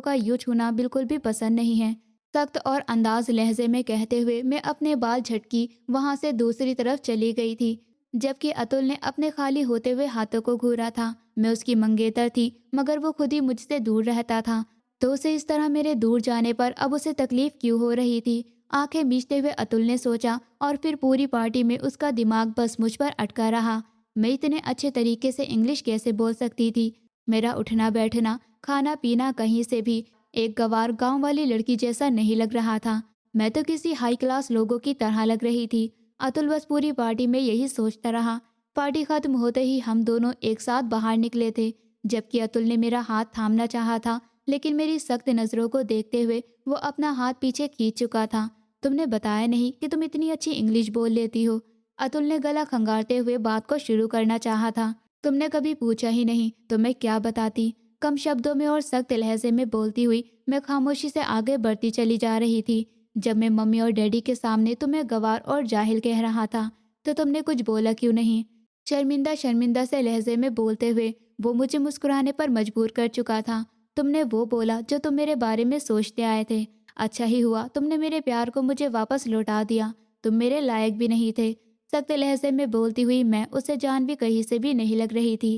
का यूँ छूना बिल्कुल भी पसंद नहीं है। सख्त और अंदाज लहजे में कहते हुए मैं अपने बाल झटकी वहाँ से दूसरी तरफ चली गई थी, जबकि अतुल ने अपने खाली होते हुए हाथों को घूरा था। मैं उसकी मंगेतर थी, मगर वो खुद ही मुझसे दूर रहता था, तो उसे इस तरह मेरे दूर जाने पर अब उसे तकलीफ क्यों हो रही थी। आंखें मीचते हुए अतुल ने सोचा, और फिर पूरी पार्टी में उसका दिमाग बस मुझ पर अटका रहा। मैं इतने अच्छे तरीके से इंग्लिश कैसे बोल सकती थी। मेरा उठना बैठना, खाना पीना कहीं से भी एक गंवार गांव वाली लड़की जैसा नहीं लग रहा था। मैं तो किसी हाई क्लास लोगों की तरह लग रही थी। अतुल बस पूरी पार्टी में यही सोचता रहा। पार्टी खत्म होते ही हम दोनों एक साथ बाहर निकले थे, जबकि अतुल ने मेरा हाथ थामना चाहा था, लेकिन मेरी सख्त नज़रों को देखते हुए वो अपना हाथ पीछे खींच चुका था। तुमने बताया नहीं कि तुम इतनी अच्छी इंग्लिश बोल लेती हो। अतुल ने गला खंगारते हुए बात को शुरू करना चाहा था। तुमने कभी पूछा ही नहीं तो मैं क्या बताती। कम शब्दों में और सख्त लहजे में बोलती हुई मैं खामोशी से आगे बढ़ती चली जा रही थी। जब मैं मम्मी और डैडी के सामने तुम्हें गवार और जाहिल कह रहा था, तो तुमने कुछ बोला क्यों नहीं। शर्मिंदा शर्मिंदा से लहजे में बोलते हुए वो मुझे मुस्कुराने पर मजबूर कर चुका था। तुमने वो बोला जो तुम मेरे बारे में सोचते आए थे। अच्छा ही हुआ तुमने मेरे प्यार को मुझे वापस लौटा दिया। तुम मेरे लायक भी नहीं थे। सख्त लहजे में बोलती हुई मैं उसे जान भी कहीं से भी नहीं लग रही थी।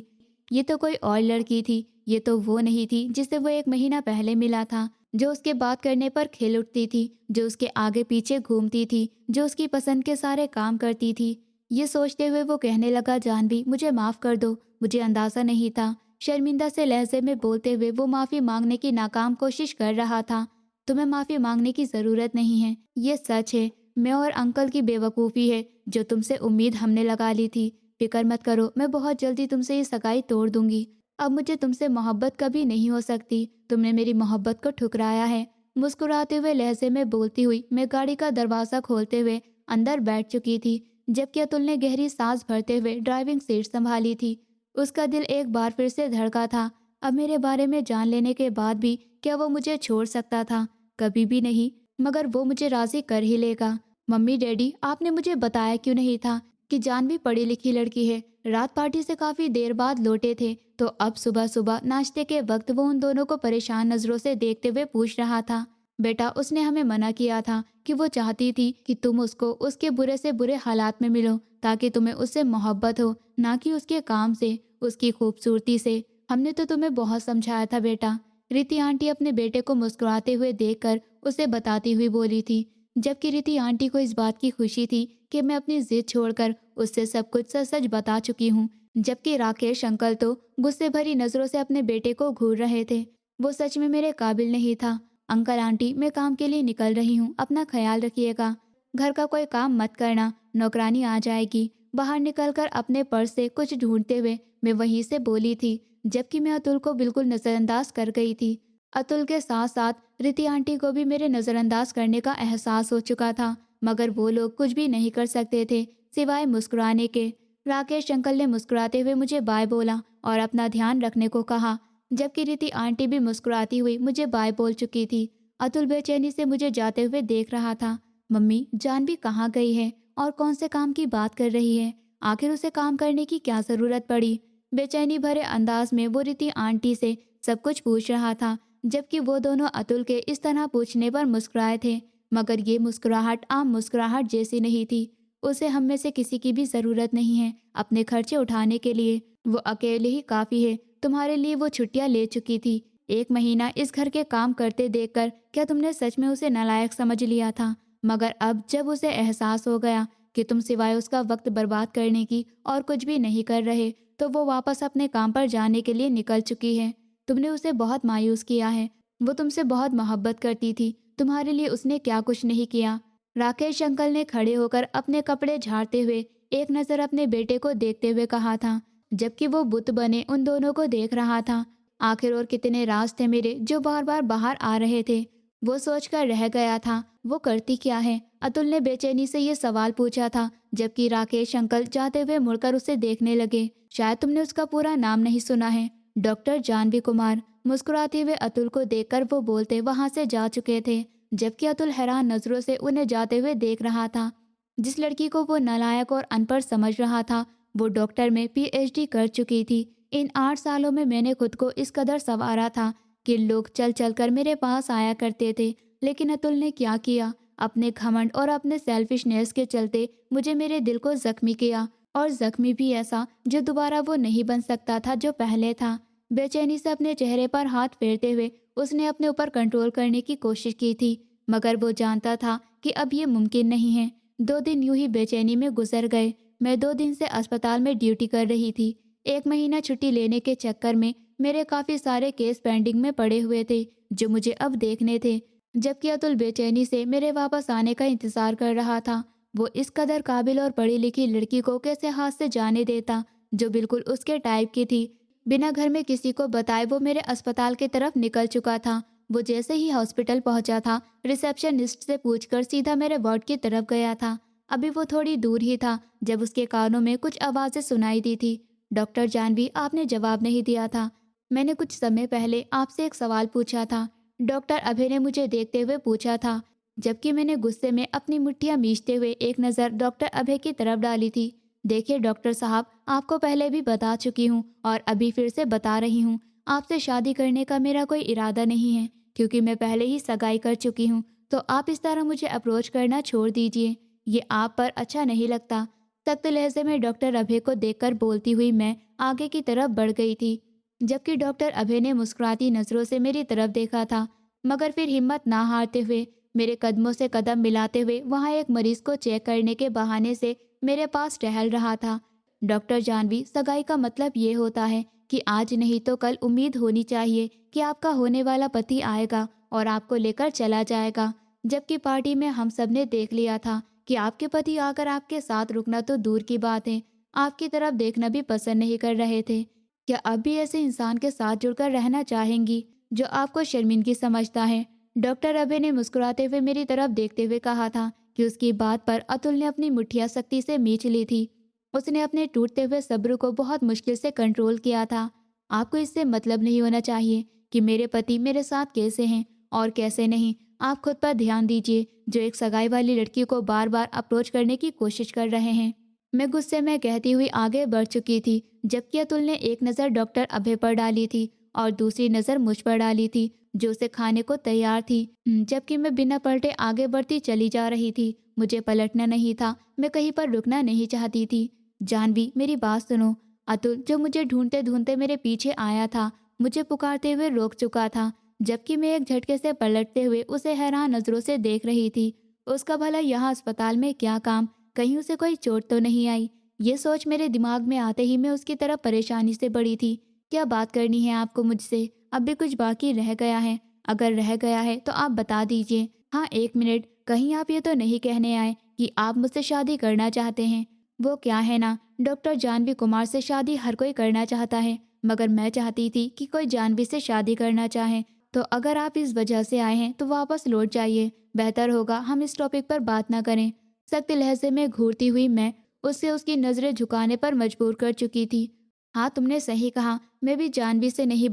ये तो कोई और लड़की थी। ये तो वो नहीं थी जिससे वो 1 महीना पहले मिला था, जो उसके बात करने पर खिल उठती थी, जो उसके आगे पीछे घूमती थी, जो उसकी पसंद के सारे काम करती थी। ये सोचते हुए वो कहने लगा, जानवी मुझे माफ़ कर दो, मुझे अंदाज़ा नहीं था। शर्मिंदा से लहजे में बोलते हुए वो माफ़ी मांगने की नाकाम कोशिश कर रहा था। तुम्हें माफ़ी मांगने की ज़रूरत नहीं है, ये सच है। मैं और अंकल की बेवकूफ़ी है जो तुमसे उम्मीद हमने लगा ली थी। फिक्र मत करो, मैं बहुत जल्दी तुमसे ये सगाई तोड़ दूंगी। अब मुझे तुमसे मोहब्बत कभी नहीं हो सकती। तुमने मेरी मोहब्बत को ठुकराया है। मुस्कुराते हुए लहजे में बोलती हुई मैं गाड़ी का दरवाज़ा खोलते हुए अंदर बैठ चुकी थी, जबकि अतुल ने गहरी सांस भरते हुए ड्राइविंग सीट संभाली थी। उसका दिल एक बार फिर से धड़का था। अब मेरे बारे में जान लेने के बाद भी क्या वो मुझे छोड़ सकता था? कभी भी नहीं। मगर वो मुझे राजी कर ही लेगा। मम्मी डैडी, आपने मुझे बताया क्यों नहीं था कि जानवी पढ़ी लिखी लड़की है। रात पार्टी से काफ़ी देर बाद लौटे थे, तो अब सुबह सुबह नाश्ते के वक्त वो उन दोनों को परेशान नज़रों से देखते हुए पूछ रहा था, बेटा उसने हमें मना किया था कि वो चाहती थी कि तुम उसको उसके बुरे से बुरे हालात में मिलो, ताकि तुम्हें उससे मोहब्बत हो, ना कि उसके काम से, उसकी खूबसूरती से। हमने तो तुम्हें बहुत समझाया था बेटा। रीति आंटी अपने बेटे को मुस्कुराते हुए देखकर उसे बताती हुई बोली थी, जबकि रीति आंटी को इस बात की खुशी थी कि मैं अपनी जिद छोड़कर उससे सब कुछ सच सच बता चुकी हूँ। जबकि राकेश अंकल तो गुस्से भरी नज़रों से अपने बेटे को घूर रहे थे। वो सच में मेरे काबिल नहीं था। अंकल आंटी, मैं काम के लिए निकल रही हूँ, अपना ख्याल रखिएगा। घर का कोई काम मत करना, नौकरानी आ जाएगी। बाहर निकलकर अपने पर्स से कुछ ढूंढते हुए मैं वहीं से बोली थी, जबकि मैं अतुल को बिल्कुल नज़रअंदाज कर गई थी। अतुल के साथ साथ रीति आंटी को भी मेरे नज़रअंदाज करने का एहसास हो चुका था, मगर वो लोग कुछ भी नहीं कर सकते थे सिवाय मुस्कुराने के। राकेश अंकल ने मुस्कुराते हुए मुझे बाय बोला और अपना ध्यान रखने को कहा, जबकि रीति आंटी भी मुस्कुराती हुई मुझे बाय बोल चुकी थी। अतुल बेचैनी से मुझे जाते हुए देख रहा था। मम्मी, जानवी कहाँ गई है और कौन से काम की बात कर रही है? आखिर उसे काम करने की क्या ज़रूरत पड़ी? बेचैनी भरे अंदाज में वो रीति आंटी से सब कुछ पूछ रहा था, जबकि वो दोनों अतुल के इस तरह पूछने पर मुस्कुराए थे। मगर ये मुस्कुराहट आम मुस्कुराहट जैसी नहीं थी। उसे हम में से किसी की भी ज़रूरत नहीं है अपने खर्चे उठाने के लिए। वो अकेले ही काफ़ी है। तुम्हारे लिए वो छुट्टियां ले चुकी थी। 1 महीना इस घर के काम करते देखकर क्या तुमने सच में उसे नालायक समझ लिया था? मगर अब जब उसे एहसास हो गया कि तुम सिवाय उसका वक्त बर्बाद करने की और कुछ भी नहीं कर रहे, तो वो वापस अपने काम पर जाने के लिए निकल चुकी है। तुमने उसे बहुत मायूस किया है। वो तुमसे बहुत मोहब्बत करती थी। तुम्हारे लिए उसने क्या कुछ नहीं किया। राकेश अंकल ने खड़े होकर अपने कपड़े झाड़ते हुए एक नज़र अपने बेटे को देखते हुए कहा था, जबकि वो बुत बने उन दोनों को देख रहा था। आखिर और कितने राज थे मेरे जो बार बार बाहर आ रहे थे। वो सोचकर रह गया था, वो करती क्या है? अतुल ने बेचैनी से ये सवाल पूछा था, जबकि राकेश अंकल जाते हुए मुड़कर उसे देखने लगे। शायद तुमने उसका पूरा नाम नहीं सुना है। डॉक्टर जानवी कुमार। मुस्कुराते हुए अतुल को देखकर वो बोलते वहां से जा चुके थे, जबकि अतुल हैरान नजरों से उन्हें जाते हुए देख रहा था। जिस लड़की को वो नालायक और अनपढ़ समझ रहा था, वो डॉक्टर में पीएचडी कर चुकी थी। इन 8 सालों में मैंने खुद को इस कदर संवारा था कि लोग चल चल कर मेरे पास आया करते थे। लेकिन अतुल ने क्या किया, अपने घमंड और अपने सेल्फिशनेस के चलते मुझे मेरे दिल को जख्मी किया, और जख्मी भी ऐसा जो दोबारा वो नहीं बन सकता था जो पहले था। बेचैनी से अपने चेहरे पर हाथ फेरते हुए उसने अपने ऊपर कंट्रोल करने की कोशिश की थी, मगर वो जानता था कि अब ये मुमकिन नहीं है। 2 दिन यूं ही बेचैनी में गुजर गए। मैं 2 दिन से अस्पताल में ड्यूटी कर रही थी। 1 महीना छुट्टी लेने के चक्कर में मेरे काफ़ी सारे केस पेंडिंग में पड़े हुए थे जो मुझे अब देखने थे, जबकि अतुल बेचैनी से मेरे वापस आने का इंतज़ार कर रहा था। वो इस कदर काबिल और पढ़ी लिखी लड़की को कैसे हाथ से जाने देता, जो बिल्कुल उसके टाइप की थी। बिना घर में किसी को बताए वो मेरे अस्पताल की तरफ निकल चुका था। वो जैसे ही हॉस्पिटल पहुंचा था, रिसेप्शनिस्ट से पूछकर सीधा मेरे वार्ड की तरफ गया था। अभी वो थोड़ी दूर ही था जब उसके कानों में कुछ आवाज़ें सुनाई दी थी। डॉक्टर जानवी, आपने जवाब नहीं दिया था। मैंने कुछ समय पहले आपसे एक सवाल पूछा था, डॉक्टर अभय ने मुझे देखते हुए पूछा था, जबकि मैंने गुस्से में अपनी मुट्ठियां मींचते हुए एक नज़र डॉक्टर अभय की तरफ डाली थी। देखिए डॉक्टर साहब, आपको पहले भी बता चुकी हूँ और अभी फिर से बता रही हूँ, आपसे शादी करने का मेरा कोई इरादा नहीं है, क्योंकि मैं पहले ही सगाई कर चुकी हूँ। तो आप इस तरह मुझे अप्रोच करना छोड़ दीजिए, ये आप पर अच्छा नहीं लगता। सख्त लहजे में डॉक्टर अभय को देखकर बोलती हुई मैं आगे की तरफ बढ़ गई थी, जबकि डॉक्टर अभय ने मुस्कुराती नज़रों से मेरी तरफ देखा था, मगर फिर हिम्मत ना हारते हुए मेरे कदमों से कदम मिलाते हुए वहाँ एक मरीज को चेक करने के बहाने से मेरे पास टहल रहा था। डॉक्टर जानवी, सगाई का मतलब ये होता है कि आज नहीं तो कल उम्मीद होनी चाहिए कि आपका होने वाला पति आएगा और आपको लेकर चला जाएगा। जबकि पार्टी में हम सब ने देख लिया था कि आपके पति आकर आपके साथ रुकना तो दूर की बात है, आपकी तरफ देखना भी पसंद नहीं कर रहे थे। क्या अब भी ऐसे इंसान के साथ जुड़कर रहना चाहेंगी जो आपको शर्मिंदगी समझता है? डॉक्टर अभय ने मुस्कुराते हुए मेरी तरफ देखते हुए कहा था कि उसकी बात पर अतुल ने अपनी मुठ्ठियां सख्ती से मींच ली थी। उसने अपने टूटते हुए सब्र को बहुत मुश्किल से कंट्रोल किया था। आपको इससे मतलब नहीं होना चाहिए कि मेरे पति मेरे साथ कैसे हैं और कैसे नहीं। आप खुद पर ध्यान दीजिए, जो एक सगाई वाली लड़की को बार बार अप्रोच करने की कोशिश कर रहे हैं। मैं गुस्से में कहती हुई आगे बढ़ चुकी थी, जबकि अतुल ने एक नज़र डॉक्टर अभय पर डाली थी और दूसरी नज़र मुझ पर डाली थी, जो उसे खाने को तैयार थी। जबकि मैं बिना पलटे आगे बढ़ती चली जा रही थी। मुझे पलटना नहीं था, मैं कहीं पर रुकना नहीं चाहती थी। जानवी, मेरी बात सुनो। अतुल, जो मुझे ढूंढते ढूंढते मेरे पीछे आया था, मुझे पुकारते हुए रोक चुका था, जबकि मैं एक झटके से पलटते हुए उसे हैरान नजरों से देख रही थी। उसका भला यहाँ अस्पताल में क्या काम, कहीं उसे कोई चोट तो नहीं आई? ये सोच मेरे दिमाग में आते ही मैं उसकी तरफ परेशानी से बढ़ी थी। क्या बात करनी है आपको मुझसे? अब भी कुछ बाकी रह गया है? अगर रह गया है तो आप बता दीजिए। हाँ, 1 मिनट, कहीं आप ये तो नहीं कहने आए कि आप मुझसे शादी करना चाहते हैं? वो क्या है ना, डॉक्टर जानवी कुमार से शादी हर कोई करना चाहता है, मगर मैं चाहती थी कि कोई जानवी से शादी करना चाहे। तो अगर आप इस वजह से आए हैं तो वापस लौट जाइए, बेहतर होगा हम इस टॉपिक पर बात ना करें। सख्त लहजे में घूरती हुई मैं उससे उसकी नज़रें झुकाने पर मजबूर कर चुकी थी। हाँ, तुमने सही कहा, मैं भी जानवी से नहीं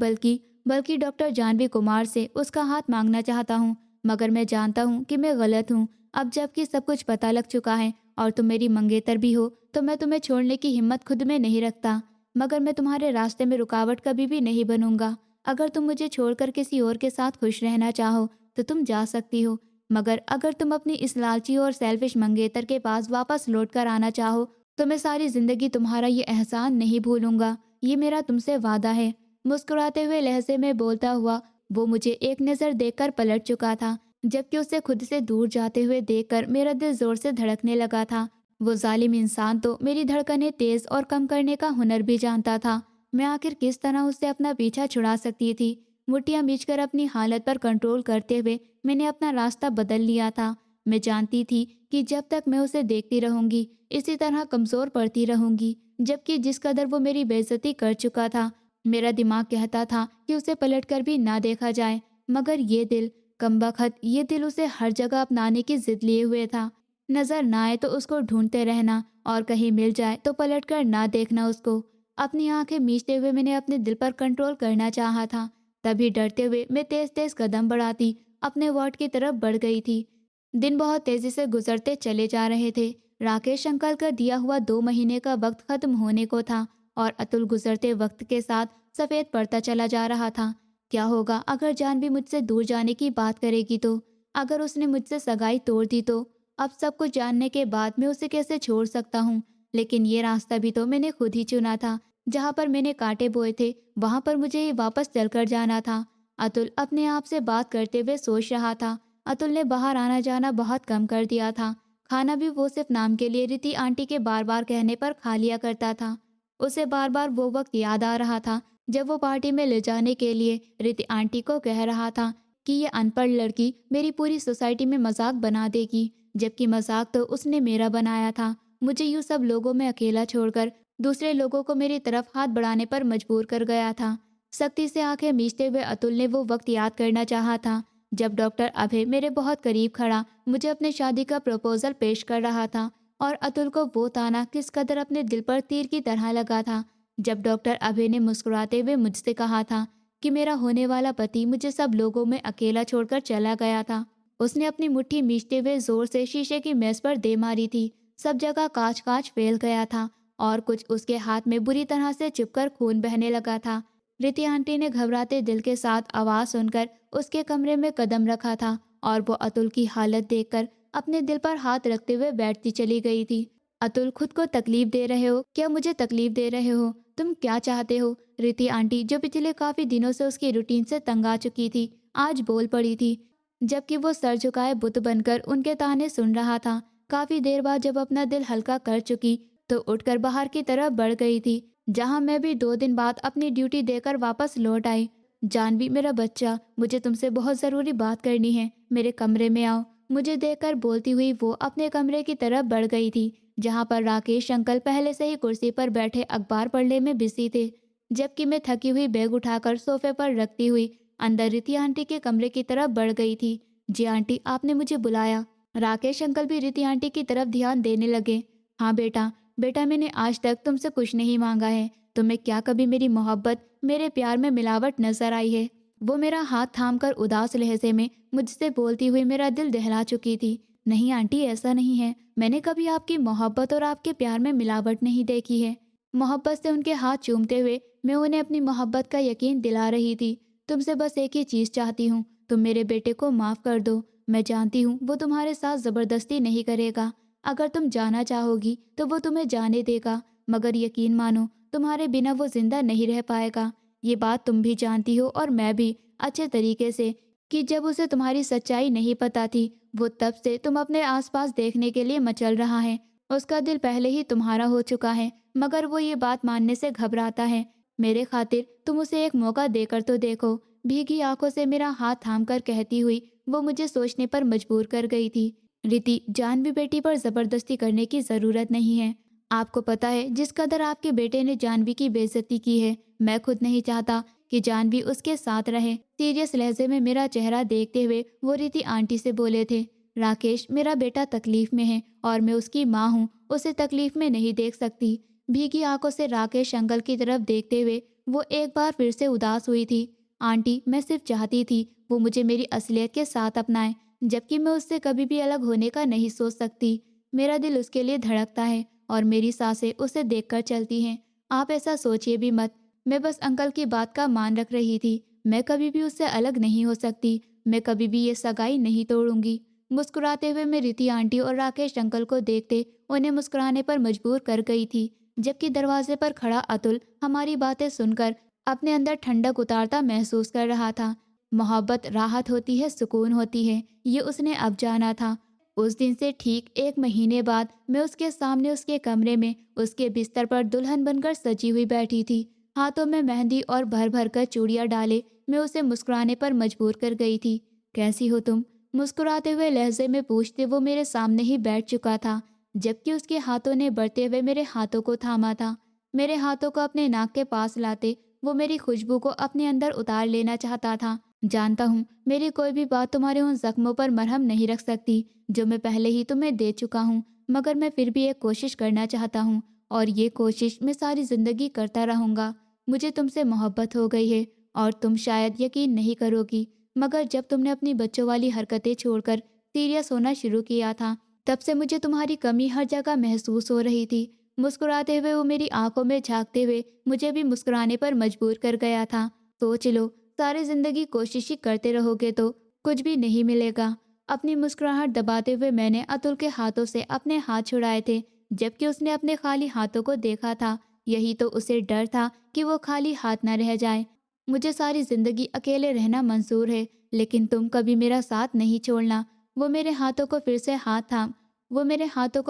बल्कि डॉक्टर जानवी कुमार से उसका हाथ मांगना चाहता हूँ, मगर मैं जानता हूँ कि मैं गलत हूँ। अब जबकि सब कुछ पता लग चुका है और तुम मेरी मंगेतर भी हो, तो मैं तुम्हें छोड़ने की हिम्मत खुद में नहीं रखता, मगर मैं तुम्हारे रास्ते में रुकावट कभी भी नहीं बनूंगा। अगर तुम मुझे छोड़कर किसी और के साथ खुश रहना चाहो तो तुम जा सकती हो, मगर अगर तुम अपनी इस लालची और सेल्फिश मंगेतर के पास वापस लौट कर आना चाहो तो मैं सारी जिंदगी तुम्हारा ये एहसान नहीं भूलूंगा। ये मेरा तुमसे वादा है। मुस्कुराते हुए लहजे में बोलता हुआ वो मुझे एक नज़र देखकर पलट चुका था, जबकि उसे खुद से दूर जाते हुए देखकर मेरा दिल जोर से धड़कने लगा था। वो जालिम इंसान तो मेरी धड़कनें तेज और कम करने का हुनर भी जानता था। मैं आखिर किस तरह उससे अपना पीछा छुड़ा सकती थी? मुट्ठियां बीचकर अपनी हालत पर कंट्रोल करते हुए मैंने अपना रास्ता बदल लिया था। मैं जानती थी कि जब तक मैं उसे देखती रहूंगी इसी तरह कमज़ोर पड़ती रहूंगी, जबकि जिस कदर वो मेरी बेइज्जती कर चुका था, मेरा दिमाग कहता था कि उसे पलटकर भी ना देखा जाए, मगर ये दिल, कमबख्त ये दिल उसे हर जगह अपनाने की जिद लिए हुए था। नज़र ना आए तो उसको ढूंढते रहना और कहीं मिल जाए तो पलटकर ना देखना उसको। अपनी आंखें मीचते हुए मैंने अपने दिल पर कंट्रोल करना चाहा था। तभी डरते हुए मैं तेज तेज कदम बढ़ाती अपने वार्ड की तरफ बढ़ गई थी। दिन बहुत तेजी से गुजरते चले जा रहे थे। राकेश अंकल का दिया हुआ 2 महीने का वक्त खत्म होने को था और अतुल गुजरते वक्त के साथ सफेद पड़ता चला जा रहा था। क्या होगा अगर जानवी मुझसे दूर जाने की बात करेगी तो? अगर उसने मुझसे सगाई तोड़ दी तो? अब सब कुछ जानने के बाद मैं उसे कैसे छोड़ सकता हूँ? लेकिन ये रास्ता भी तो मैंने खुद ही चुना था। जहाँ पर मैंने कांटे बोए थे वहां पर मुझे ही वापस चलकर जाना था। अतुल अपने आप से बात करते हुए सोच रहा था। अतुल ने बाहर आना जाना बहुत कम कर दिया था। खाना भी वो सिर्फ नाम के लिए रिति आंटी के बार बार कहने पर खा लिया करता था। उसे बार बार वो वक्त याद आ रहा था जब वो पार्टी में ले जाने के लिए रिति आंटी को कह रहा था कि ये अनपढ़ लड़की मेरी पूरी सोसाइटी में मजाक बना देगी, जबकि मजाक तो उसने मेरा बनाया था। मुझे यूं सब लोगों में अकेला छोड़कर दूसरे लोगों को मेरी तरफ हाथ बढ़ाने पर मजबूर कर गया था। सख्ती से आंखें मीचते हुए अतुल ने वो वक्त याद करना चाहा था जब डॉक्टर अभय मेरे बहुत करीब खड़ा मुझे अपने शादी का प्रपोजल पेश कर रहा था। और अतुल को वो ताना किस कदर अपने दिल पर तीर की तरह लगा था जब डॉक्टर अभय ने मुस्कुराते हुए मुझसे कहा था कि मेरा होने वाला पति मुझे सब लोगों में अकेला छोड़कर चला गया था। उसने अपनी मुट्ठी मीचते हुए जोर से शीशे की मेज पर दे मारी थी। सब जगह कांच कांच फैल गया था और कुछ उसके हाथ में बुरी तरह से चुभकर खून बहने लगा था। रिति आंटी ने घबराते दिल के साथ आवाज सुनकर उसके कमरे में कदम रखा था और वो अतुल की हालत देखकर अपने दिल पर हाथ रखते हुए बैठती चली गई थी। अतुल, खुद को तकलीफ दे रहे हो? क्या मुझे तकलीफ दे रहे हो? तुम क्या चाहते हो? रिति आंटी, जो पिछले काफी दिनों से उसकी रूटीन से तंग आ चुकी थी, आज बोल पड़ी थी, जबकि वो सर झुकाए बुत बनकर उनके ताने सुन रहा था। काफी देर बाद जब अपना दिल हल्का कर चुकी तो उठकर बाहर की तरफ बढ़ गई थी, जहां मैं भी 2 दिन बाद अपनी ड्यूटी देकर वापस लौट आई। जानवी, मेरा बच्चा, मुझे तुमसे बहुत जरूरी बात करनी है, मेरे कमरे में आओ। मुझे देखकर बोलती हुई वो अपने कमरे की तरफ बढ़ गई थी, जहां पर राकेश अंकल पहले से ही कुर्सी पर बैठे अखबार पढ़ने में बिजी थे, जबकि मैं थकी हुई बैग उठाकर सोफे पर रखती हुई अंदर रिति आंटी के कमरे की तरफ बढ़ गई थी। जी आंटी, आपने मुझे बुलाया? राकेश अंकल भी रिति आंटी की तरफ ध्यान देने लगे। हाँ बेटा, बेटा मैंने आज तक तुमसे कुछ नहीं मांगा है। तुम्हें क्या कभी मेरी मोहब्बत, मेरे प्यार में मिलावट नजर आई है? वो मेरा हाथ थामकर उदास लहजे में मुझसे बोलती हुई मेरा दिल दहला चुकी थी। नहीं आंटी, ऐसा नहीं है। मैंने कभी आपकी मोहब्बत और आपके प्यार में मिलावट नहीं देखी है। मोहब्बत से उनके हाथ चूमते हुए मैं उन्हें अपनी मोहब्बत का यकीन दिला रही थी। तुमसे बस एक ही चीज चाहती हूँ, तुम मेरे बेटे को माफ कर दो। मैं जानती हूँ वो तुम्हारे साथ जबरदस्ती नहीं करेगा। अगर तुम जाना चाहोगी तो वो तुम्हें जाने देगा, मगर यकीन मानो, तुम्हारे बिना वो जिंदा नहीं रह पाएगा। ये बात तुम भी जानती हो और मैं भी अच्छे तरीके से, कि जब उसे तुम्हारी सच्चाई नहीं पता थी, वो तब से तुम अपने आसपास देखने के लिए मचल रहा है। उसका दिल पहले ही तुम्हारा हो चुका है, मगर वो ये बात मानने से घबराता है। मेरे खातिर तुम उसे एक मौका देकर तो देखो। भीगी आंखों से मेरा हाथ थामकर कहती हुई वो मुझे सोचने पर मजबूर कर गई थी। रिति, जानवी बेटी पर जबरदस्ती करने की जरूरत नहीं है। आपको पता है जिस कदर आपके बेटे ने जानवी की बेइज्जती की है, मैं खुद नहीं चाहता कि जानवी उसके साथ रहे। सीरियस लहजे में मेरा चेहरा देखते हुए वो रिति आंटी से बोले थे। राकेश, मेरा बेटा तकलीफ में है और मैं उसकी माँ हूँ, उसे तकलीफ में नहीं देख सकती। भीगी आंखों से राकेश अंकल की तरफ देखते हुए वो एक बार फिर से उदास हुई थी। आंटी, मैं सिर्फ चाहती थी वो मुझे मेरी असलियत के साथ अपनाए, जबकि मैं उससे कभी भी अलग होने का नहीं सोच सकती। मेरा दिल उसके लिए धड़कता है और मेरी सांसें उसे देखकर चलती हैं। आप ऐसा सोचिए भी मत। मैं बस अंकल की बात का मान रख रही थी। मैं कभी भी उससे अलग नहीं हो सकती। मैं कभी भी ये सगाई नहीं तोड़ूंगी। मुस्कुराते हुए मैं रिति आंटी और राकेश अंकल को देखते उन्हें मुस्कुराने पर मजबूर कर गई थी, जबकि दरवाजे पर खड़ा अतुल हमारी बातें सुनकर अपने अंदर ठंडक उतारता महसूस कर रहा था। मोहब्बत राहत होती है, सुकून होती है, ये उसने अब जाना था। उस दिन से ठीक 1 महीने बाद मैं उसके सामने उसके कमरे में उसके बिस्तर पर दुल्हन बनकर सजी हुई बैठी थी। हाथों में मेहंदी और भर भर कर चूड़ियां डाले मैं उसे मुस्कुराने पर मजबूर कर गई थी। कैसी हो तुम? मुस्कुराते हुए लहजे में पूछते वो मेरे सामने ही बैठ चुका था, जबकि उसके हाथों ने बढ़ते हुए मेरे हाथों को थामा था। मेरे हाथों को अपने नाक के पास लाते वो मेरी खुशबू को अपने अंदर उतार लेना चाहता था। जानता हूँ मेरी कोई भी बात तुम्हारे उन जख्मों पर मरहम नहीं रख सकती जो मैं पहले ही तुम्हें दे चुका हूँ, मगर मैं फिर भी एक कोशिश करना चाहता हूँ और ये कोशिश मैं सारी ज़िंदगी करता रहूँगा। मुझे तुमसे मोहब्बत हो गई है और तुम शायद यकीन नहीं करोगी, मगर जब तुमने अपनी बच्चों वाली हरकतें छोड़कर सीरियस होना शुरू किया था, तब से मुझे तुम्हारी कमी हर जगह महसूस हो रही थी। मुस्कुराते हुए वो मेरी आंखों में झांकते हुए मुझे भी मुस्कुराने पर मजबूर कर गया था। सोच लो, सारी जिंदगी कोशिश ही करते रहोगे तो कुछ भी नहीं मिलेगा। अपनी मुस्कुराहट दबाते हुए मैंने अतुल के हाथों से अपने हाथ छुड़ाए थे, जबकि उसने अपने खाली हाथों को देखा था। यही तो उसे डर था कि वो खाली हाथ न रह जाए। मुझे सारी जिंदगी अकेले रहना मंजूर है, लेकिन तुम कभी मेरा साथ नहीं छोड़ना। वो मेरे हाथों को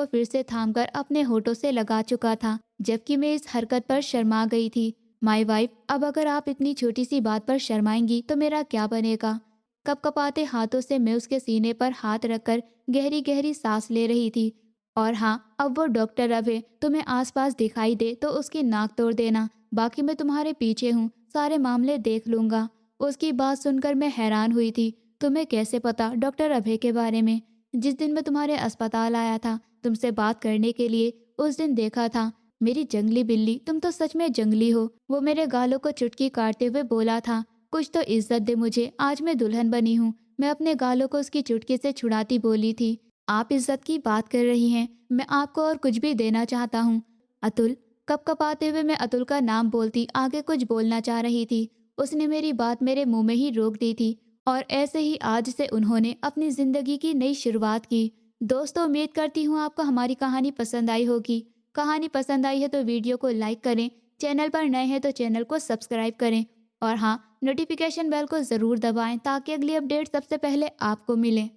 फिर से थाम कर अपने होठों से लगा चुका था, जबकि मैं इस हरकत पर शर्मा गई थी। माय वाइफ, अब अगर आप इतनी छोटी सी बात पर शर्माएंगी तो मेरा क्या बनेगा। कपकपाते हाथों से मैं उसके सीने पर हाथ रखकर गहरी गहरी सांस ले रही थी। और हाँ, अब वो डॉक्टर अभय तुम्हें आसपास दिखाई दे तो उसकी नाक तोड़ देना, बाकी मैं तुम्हारे पीछे हूँ, सारे मामले देख लूंगा। उसकी बात सुनकर मैं हैरान हुई थी। तुम्हें कैसे पता डॉक्टर अभय के बारे में? जिस दिन मैं तुम्हारे अस्पताल आया था तुमसे बात करने के लिए, उस दिन देखा था। मेरी जंगली बिल्ली, तुम तो सच में जंगली हो। वो मेरे गालों को चुटकी काटते हुए बोला था, कुछ तो इज्जत दे मुझे, आज मैं दुल्हन बनी हूँ। मैं अपने गालों को उसकी चुटकी से छुड़ाती बोली थी, आप इज्जत की बात कर रही हैं, मैं आपको और कुछ भी देना चाहता हूँ। अतुल, कपकपाते हुए मैं अतुल का नाम बोलती आगे कुछ बोलना चाह रही थी। उसने मेरी बात मेरे मुंह में ही रोक दी थी। और ऐसे ही आज से उन्होंने अपनी जिंदगी की नई शुरुआत की। दोस्तों, उम्मीद करती हूँ आपको हमारी कहानी पसंद आई होगी। कहानी पसंद आई है तो वीडियो को लाइक करें, चैनल पर नए हैं तो चैनल को सब्सक्राइब करें, और हाँ, नोटिफिकेशन बेल को ज़रूर दबाएं ताकि अगली अपडेट सबसे पहले आपको मिले।